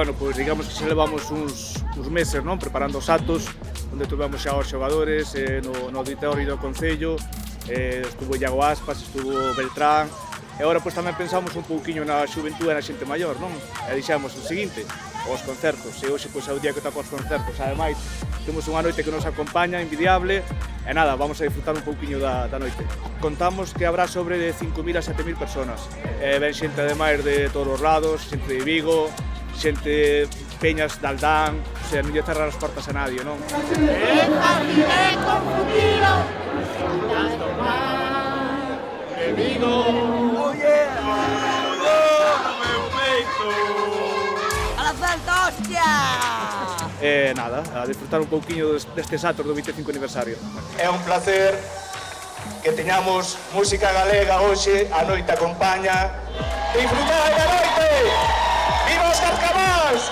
bueno, pois digamos que xa levamos uns meses, non, preparando os actos, onde tuvemos xa os xogadores no auditorio do Concello, estuvo Iago Aspas, estuvo Beltrán, e agora pois tamén pensamos un pouquiño na xuventude e na xente maior, non? E dixemos o seguinte, os concertos, e hoxe pois é o día que toca os concertos, ademais temos unha noite que nos acompaña, envidiable, e nada, vamos a disfrutar un pouquiño da noite. Contamos que habrá sobre 5.000 a 7.000 personas, ven xente ademais de todos os lados, xente de Vigo, xente peñas de Aldán, o sea, non lle cerrar as portas a nadie, non? É fácil confundido, las do mar de Vigo. Oh yeah! Oh, meu peito! A la celta, hostia! E nada, a disfrutar un pouquiño destes actos do 25 aniversario. É un placer que teñamos música galega hoxe, a noite acompaña. Disfrutai da noite! Viva os Carcamás!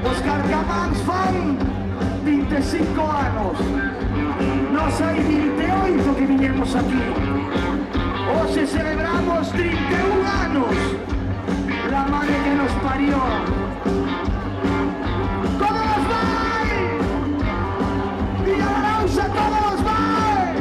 Os Carcamans fan 25 anos. Nós hai 28 que viñemos aquí. Hoxe celebramos 31 anos. La madre que nos parió. ¡Todos vai! ¡Villa Arauxa, todos vai!